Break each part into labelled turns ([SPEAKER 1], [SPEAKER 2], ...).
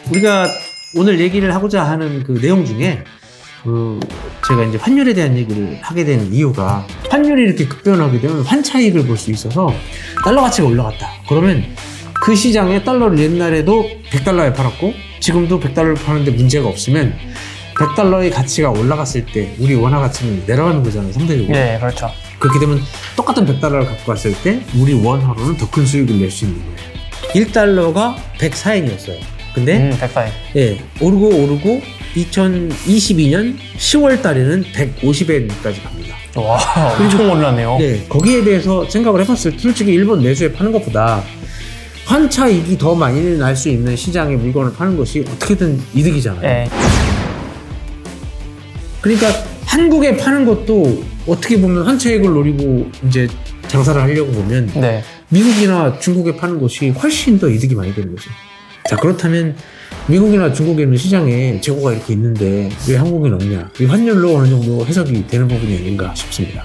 [SPEAKER 1] 우리가 오늘 얘기를 하고자 하는 그 내용 중에 제가 이제 환율에 대한 얘기를 하게 된 이유가 환율이 이렇게 급변하게 되면 환차익을 볼 수 있어서 달러 가치가 올라갔다. 그러면 그 시장에 달러를 옛날에도 100달러에 팔았고 지금도 100달러를 파는데 문제가 없으면 100달러의 가치가 올라갔을 때 우리 원화 가치는 내려가는 거잖아요, 상대적으로.
[SPEAKER 2] 네, 그렇죠.
[SPEAKER 1] 그렇게 되면 똑같은 100달러를 갖고 왔을 때 우리 원화로는 더 큰 수익을 낼 수 있는 거예요. 1달러가 104엔이었어요. 근데
[SPEAKER 2] 104엔.
[SPEAKER 1] 예, 오르고 2022년 10월 달에는 150엔까지 갑니다.
[SPEAKER 2] 와, 엄청 올랐네요.
[SPEAKER 1] 네, 거기에 대해서 생각을 해봤을 때 솔직히 일본 내수에 파는 것보다 환차익이 더 많이 날 수 있는 시장에 물건을 파는 것이 어떻게든 이득이잖아요.
[SPEAKER 2] 네.
[SPEAKER 1] 그러니까 한국에 파는 것도 어떻게 보면 환차익을 노리고 이제 장사를 하려고 보면
[SPEAKER 2] 네.
[SPEAKER 1] 미국이나 중국에 파는 것이 훨씬 더 이득이 많이 되는 거죠. 자, 그렇다면 미국이나 중국에는 시장에 재고가 이렇게 있는데 왜 한국에는 없냐? 이 환율로 어느 정도 해석이 되는 부분이 아닌가 싶습니다.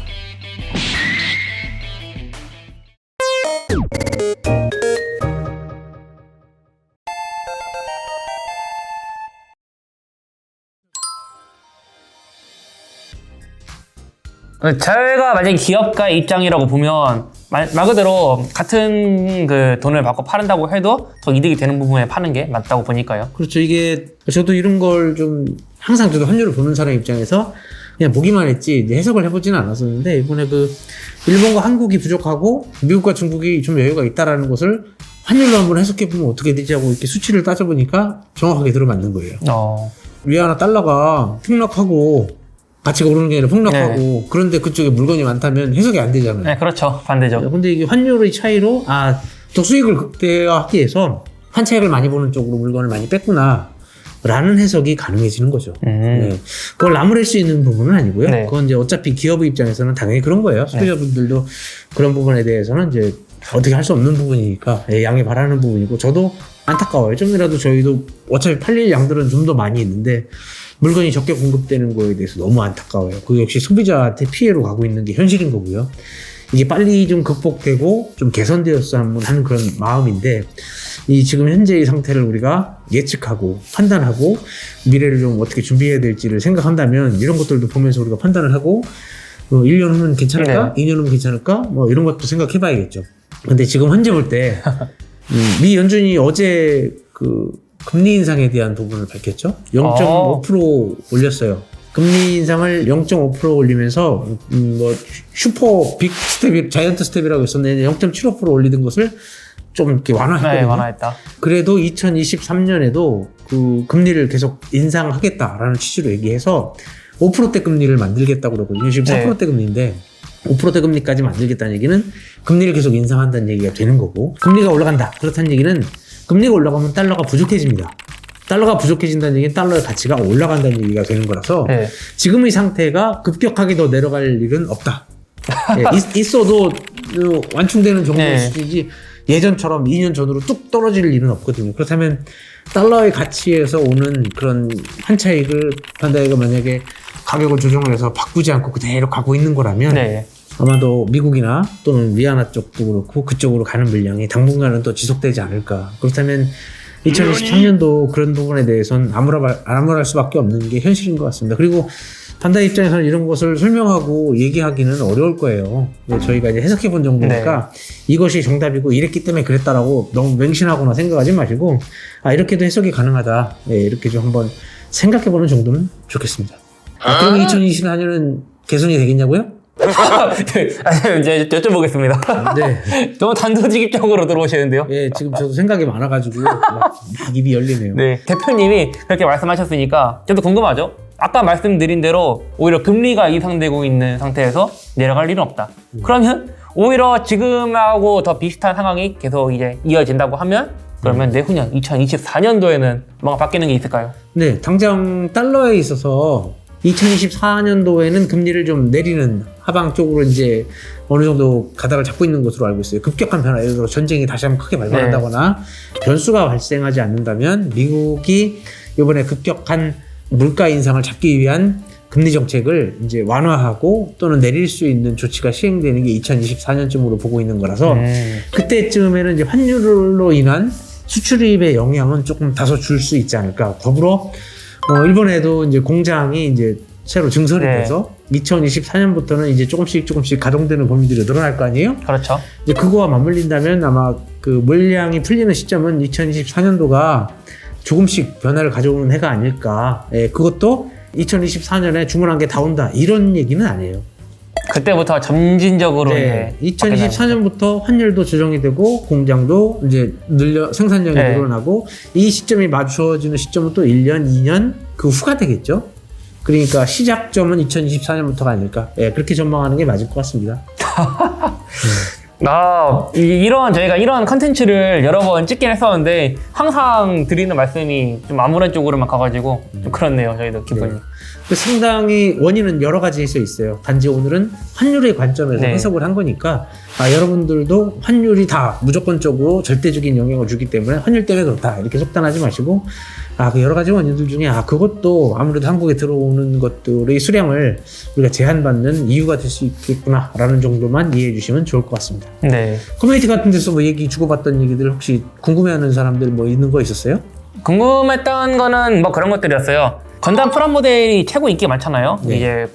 [SPEAKER 2] 제가 만약에 기업가의 입장이라고 보면 말 그대로 같은 그 돈을 받고 팔은다고 해도 더 이득이 되는 부분에 파는 게 맞다고 보니까요.
[SPEAKER 1] 그렇죠. 이게 저도 이런 걸 좀 항상 저도 환율을 보는 사람 입장에서 그냥 보기만 했지 이제 해석을 해보지는 않았었는데 이번에 그 일본과 한국이 부족하고 미국과 중국이 좀 여유가 있다라는 것을 환율로 한번 해석해보면 어떻게 되지 하고 이렇게 수치를 따져보니까 정확하게 들어맞는 거예요. 위안화 달러가 폭락하고 가치가 오르는 게 아니라 폭락하고
[SPEAKER 2] 네.
[SPEAKER 1] 그런데 그쪽에 물건이 많다면 해석이 안 되잖아요.
[SPEAKER 2] 네, 그렇죠. 반대죠.
[SPEAKER 1] 근데 이게 환율의 차이로 더 수익을 극대화하기 위해서 환차익을 많이 보는 쪽으로 물건을 많이 뺐구나 라는 해석이 가능해지는 거죠. 네. 그걸 나무랄 수 있는 부분은 아니고요.
[SPEAKER 2] 네.
[SPEAKER 1] 그건 이제 어차피 기업의 입장에서는 당연히 그런 거예요. 소비자분들도 그런 부분에 대해서는 이제 어떻게 할 수 없는 부분이니까 양해 바라는 부분이고 저도 안타까워요. 좀이라도 저희도 어차피 팔릴 양들은 좀 더 많이 있는데 물건이 적게 공급되는 거에 대해서 너무 안타까워요. 그 역시 소비자한테 피해로 가고 있는 게 현실인 거고요. 이게 빨리 좀 극복되고 좀 개선되었으면 하는 그런 마음인데 이 지금 현재의 상태를 우리가 예측하고 판단하고 미래를 좀 어떻게 준비해야 될지를 생각한다면 이런 것들도 보면서 우리가 판단을 하고 1년 후는 괜찮을까? 2년 후는 괜찮을까? 뭐 이런 것도 생각해 봐야겠죠. 근데 지금 현재 볼 때 미 연준이 어제 그 금리 인상에 대한 부분을 밝혔죠. 0.5% 올렸어요. 금리 인상을 0.5% 올리면서 뭐 슈퍼 빅 스텝, 자이언트 스텝이라고 했었는데 0.75% 올리던 것을 좀 이렇게 완화했거든요.
[SPEAKER 2] 네, 완화했다.
[SPEAKER 1] 그래도 2023년에도 그 금리를 계속 인상하겠다라는 취지로 얘기해서 5%대 금리를 만들겠다고 그러거든요. 지금 4%대 금리인데 5%대 금리까지 만들겠다는 얘기는 금리를 계속 인상한다는 얘기가 되는 거고 금리가 올라간다. 그렇다는 얘기는 금리가 올라가면 달러가 부족해집니다. 달러가 부족해진다는 얘기는 달러의 가치가 올라간다는 얘기가 되는 거라서
[SPEAKER 2] 네.
[SPEAKER 1] 지금의 상태가 급격하게 더 내려갈 일은 없다. 예, 있어도 완충되는 정도의 수준이지 예전처럼 2년 전으로 뚝 떨어질 일은 없거든요. 그렇다면 달러의 가치에서 오는 그런 환차익을 판다이가 만약에 가격을 조정을 해서 바꾸지 않고 그대로 가고 있는 거라면 아마도 미국이나 또는 위안화 쪽도 그렇고 그쪽으로 가는 물량이 당분간은 또 지속되지 않을까. 그렇다면 2023년도 그런 부분에 대해서는 암울할 수밖에 없는 게 현실인 것 같습니다. 그리고 반다이 입장에서는 이런 것을 설명하고 얘기하기는 어려울 거예요. 저희가 이제 해석해 본 정도니까 이것이 정답이고 이랬기 때문에 그랬다라고 너무 맹신하거나 생각하지 마시고 이렇게도 해석이 가능하다. 이렇게 좀 한번 생각해 보는 정도는 좋겠습니다. 그럼 2024년은 개선이 되겠냐고요?
[SPEAKER 2] 이제 여쭤보겠습니다.
[SPEAKER 1] 네.
[SPEAKER 2] 너무 단도직입적으로 들어오시는데요.
[SPEAKER 1] 예, 지금 저도 생각이 많아가지고 막 입이 열리네요.
[SPEAKER 2] 네, 대표님이 그렇게 말씀하셨으니까 저도 궁금하죠. 아까 말씀드린 대로 오히려 금리가 이상되고 있는 상태에서 내려갈 일은 없다. 그러면 오히려 지금하고 더 비슷한 상황이 계속 이제 이어진다고 하면 그러면 내후년 2024년도에는 뭔가 바뀌는 게 있을까요?
[SPEAKER 1] 네, 당장 달러에 있어서 2024년도에는 금리를 좀 내리는 하방 쪽으로 이제 어느 정도 가닥을 잡고 있는 것으로 알고 있어요. 급격한 변화, 예를 들어 전쟁이 다시 한번 크게 발발한다거나 변수가 발생하지 않는다면 미국이 이번에 급격한 물가 인상을 잡기 위한 금리 정책을 이제 완화하고 또는 내릴 수 있는 조치가 시행되는 게 2024년쯤으로 보고 있는 거라서 그때쯤에는 이제 환율로 인한 수출입의 영향은 조금 다소 줄 수 있지 않을까. 더불어 일본에도 이제 공장이 이제 새로 증설이
[SPEAKER 2] 네.
[SPEAKER 1] 돼서 2024년부터는 이제 조금씩 가동되는 범위들이 늘어날 거 아니에요?
[SPEAKER 2] 그렇죠.
[SPEAKER 1] 이제 그거와 맞물린다면 아마 그 물량이 풀리는 시점은 2024년도가 조금씩 변화를 가져오는 해가 아닐까. 예, 그것도 2024년에 주문한 게 다 온다 이런 얘기는 아니에요.
[SPEAKER 2] 그때부터 점진적으로
[SPEAKER 1] 네,
[SPEAKER 2] 이제
[SPEAKER 1] 2024년부터 환율도 조정이 되고 공장도 이제 생산량이
[SPEAKER 2] 네.
[SPEAKER 1] 늘어나고 이 시점이 맞춰지는 시점은 또 1년, 2년 그 후가 되겠죠. 그러니까 시작점은 2024년부터가 아닐까. 예, 그렇게 전망하는 게 맞을 것 같습니다.
[SPEAKER 2] 저희가 이런 컨텐츠를 여러 번 찍긴 했었는데 항상 드리는 말씀이 좀 아무런 쪽으로만 가가지고 좀 그렇네요. 저희도 기분이.
[SPEAKER 1] 네. 그 상당히 원인은 여러 가지에서 있어요. 단지 오늘은 환율의 관점에서
[SPEAKER 2] 네.
[SPEAKER 1] 해석을 한 거니까 여러분들도 환율이 다 무조건적으로 절대적인 영향을 주기 때문에 환율 때문에 그렇다 이렇게 속단하지 마시고 그 여러 가지 원인들 중에 그것도 아무래도 한국에 들어오는 것들의 수량을 우리가 제한받는 이유가 될 수 있겠구나라는 정도만 이해해 주시면 좋을 것 같습니다.
[SPEAKER 2] 네.
[SPEAKER 1] 커뮤니티 같은 데서 뭐 얘기 주고받던 얘기들 혹시 궁금해하는 사람들 뭐 있는 거 있었어요?
[SPEAKER 2] 궁금했던 거는 뭐 그런 것들이었어요. 건담 프라모델이 최고 인기 많잖아요.
[SPEAKER 1] 네.
[SPEAKER 2] 이제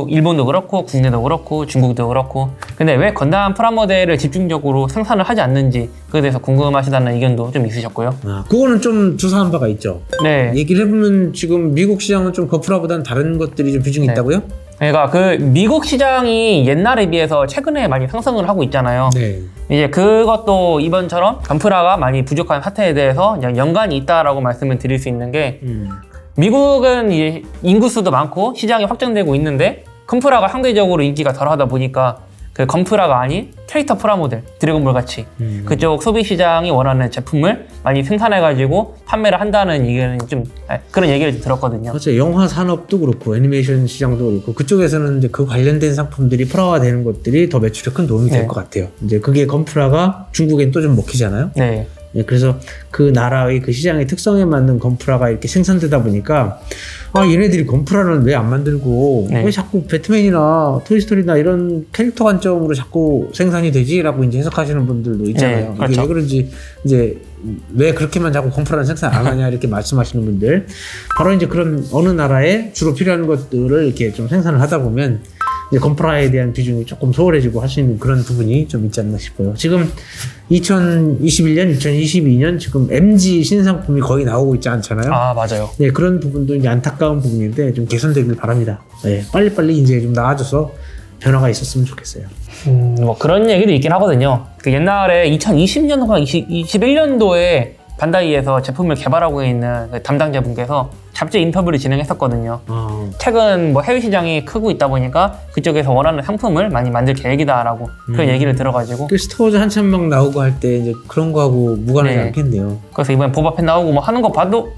[SPEAKER 2] 일본도 그렇고 국내도 그렇고 중국도 그렇고. 근데 왜 건담 프라모델을 집중적으로 생산을 하지 않는지 그에 대해서 궁금하시다는 의견도 좀 있으셨고요.
[SPEAKER 1] 그거는 좀 조사한 바가 있죠.
[SPEAKER 2] 네.
[SPEAKER 1] 얘기를 해보면 지금 미국 시장은 좀 건프라보다는 다른 것들이 좀 비중이
[SPEAKER 2] 네.
[SPEAKER 1] 있다고요?
[SPEAKER 2] 그러니까 그 미국 시장이 옛날에 비해서 최근에 많이 상승을 하고 있잖아요.
[SPEAKER 1] 네.
[SPEAKER 2] 이제 그것도 이번처럼 건프라가 많이 부족한 사태에 대해서 연관이 있다라고 말씀을 드릴 수 있는 게 미국은 이제 인구수도 많고 시장이 확장되고 있는데 건프라가 상대적으로 인기가 덜하다 보니까 그 건프라가 아닌 캐릭터 프라모델, 드래곤볼 같이 그쪽 소비 시장이 원하는 제품을 많이 생산해가지고 판매를 한다는 얘기는 좀 그런 얘기를 좀 들었거든요.
[SPEAKER 1] 그렇죠. 영화 산업도 그렇고 애니메이션 시장도 그렇고 그쪽에서는 이제 그 관련된 상품들이 프라화되는 것들이 더 매출에 큰 도움이 될
[SPEAKER 2] 네.
[SPEAKER 1] 것 같아요. 이제 그게 건프라가 중국엔 또 좀 먹히잖아요.
[SPEAKER 2] 네.
[SPEAKER 1] 예, 그래서 그 나라의 그 시장의 특성에 맞는 건프라가 이렇게 생산되다 보니까 얘네들이 건프라는 왜 안 만들고
[SPEAKER 2] 네.
[SPEAKER 1] 왜 자꾸 배트맨이나 토이스토리나 이런 캐릭터 관점으로 자꾸 생산이 되지라고 이제 해석하시는 분들도 있잖아요.
[SPEAKER 2] 네, 그렇죠.
[SPEAKER 1] 이게 왜 그런지 이제 왜 그렇게만 자꾸 건프라는 생산 안 하냐 이렇게 말씀하시는 분들 바로 이제 그런 어느 나라에 주로 필요한 것들을 이렇게 좀 생산을 하다 보면 이제 건프라에 대한 비중이 조금 소홀해지고 할 수 있는 그런 부분이 좀 있지 않나 싶어요. 지금 2021년, 2022년 지금 MG 신상품이 거의 나오고 있지 않잖아요.
[SPEAKER 2] 맞아요.
[SPEAKER 1] 네, 그런 부분도 이제 안타까운 부분인데 좀 개선되길 바랍니다. 네, 빨리빨리 이제 좀 나아져서 변화가 있었으면 좋겠어요.
[SPEAKER 2] 뭐 그런 얘기도 있긴 하거든요. 그 옛날에 2020년도가 21년도에 반다이에서 제품을 개발하고 있는 그 담당자분께서 잡지 인터뷰를 진행했었거든요. 최근 뭐 해외 시장이 크고 있다 보니까 그쪽에서 원하는 상품을 많이 만들 계획이다라고 그런 얘기를 들어가지고
[SPEAKER 1] 그 스타워즈 한참 막 나오고 할 때 이제 그런 거하고 무관하지
[SPEAKER 2] 네.
[SPEAKER 1] 않겠네요.
[SPEAKER 2] 그래서 이번에 보바펫 나오고 뭐 하는 거 봐도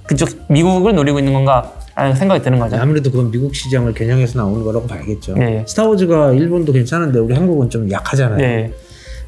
[SPEAKER 2] 그쪽 미국을 노리고 있는 건가 라는 생각이 드는 거죠.
[SPEAKER 1] 아무래도 그건 미국 시장을 겨냥해서 나오는 거라고 봐야겠죠.
[SPEAKER 2] 네.
[SPEAKER 1] 스타워즈가 일본도 괜찮은데 우리 한국은 좀 약하잖아요.
[SPEAKER 2] 네.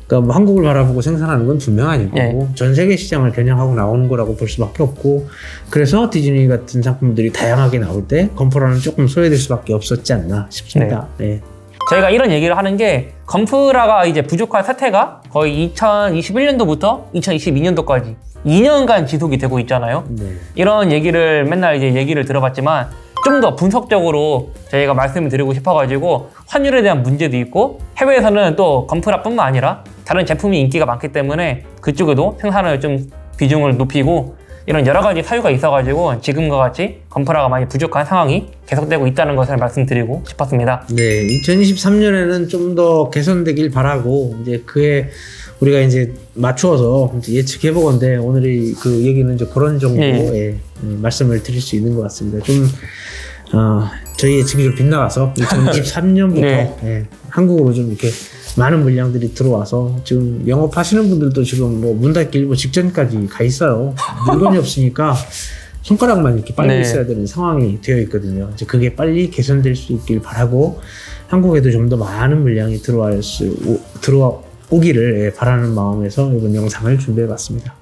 [SPEAKER 1] 그러니까 뭐 한국을 바라보고 생산하는 건 분명 아닐 거고
[SPEAKER 2] 네.
[SPEAKER 1] 전 세계 시장을 겨냥하고 나오는 거라고 볼 수밖에 없고 그래서 디즈니 같은 상품들이 다양하게 나올 때 건프라는 조금 소외될 수밖에 없었지 않나 싶습니다. 네.
[SPEAKER 2] 저희가 이런 얘기를 하는 게 건프라가 이제 부족한 사태가 거의 2021년도부터 2022년도까지 2년간 지속이 되고 있잖아요.
[SPEAKER 1] 네.
[SPEAKER 2] 이런 얘기를 맨날 이제 얘기를 들어봤지만 좀 더 분석적으로 저희가 말씀을 드리고 싶어가지고 환율에 대한 문제도 있고 해외에서는 또 건프라뿐만 아니라 다른 제품이 인기가 많기 때문에 그쪽에도 생산을 좀 비중을 높이고 이런 여러 가지 사유가 있어가지고 지금과 같이 건프라가 많이 부족한 상황이 계속되고 있다는 것을 말씀드리고 싶었습니다.
[SPEAKER 1] 네, 2023년에는 좀 더 개선되길 바라고 이제 그에 우리가 이제 맞추어서 예측해보건데 오늘의 그 얘기는 이제 그런 정도의 말씀을 드릴 수 있는 것 같습니다. 좀 저희 예측이 좀 빗나가서 2023년부터
[SPEAKER 2] 네.
[SPEAKER 1] 한국으로 좀 이렇게 많은 물량들이 들어와서 지금 영업하시는 분들도 지금 뭐 문 닫기 일보 직전까지 가 있어요. 물건이 없으니까 손가락만 이렇게 빨리
[SPEAKER 2] 네.
[SPEAKER 1] 있어야 되는 상황이 되어 있거든요. 이제 그게 빨리 개선될 수 있길 바라고 한국에도 좀 더 많은 물량이 들어오기를 바라는 마음에서 이번 영상을 준비해봤습니다.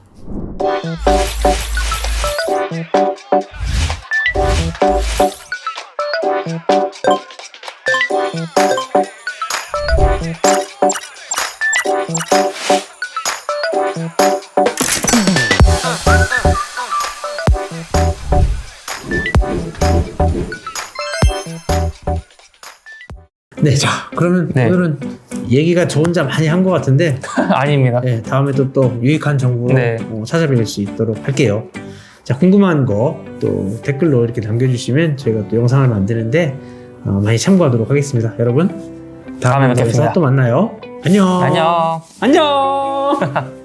[SPEAKER 1] 네, 자 그러면
[SPEAKER 2] 네.
[SPEAKER 1] 오늘은 얘기가 저 혼자 많이 한 것 같은데
[SPEAKER 2] 아닙니다.
[SPEAKER 1] 네, 다음에도 또 유익한 정보로
[SPEAKER 2] 네.
[SPEAKER 1] 찾아뵐 수 있도록 할게요. 자, 궁금한 거 또 댓글로 이렇게 남겨주시면 저희가 또 영상을 만드는데 많이 참고하도록 하겠습니다. 여러분, 다음
[SPEAKER 2] 다음에
[SPEAKER 1] 영상에서
[SPEAKER 2] 뵙겠습니다.
[SPEAKER 1] 또 만나요. 안녕.
[SPEAKER 2] 안녕. 안녕.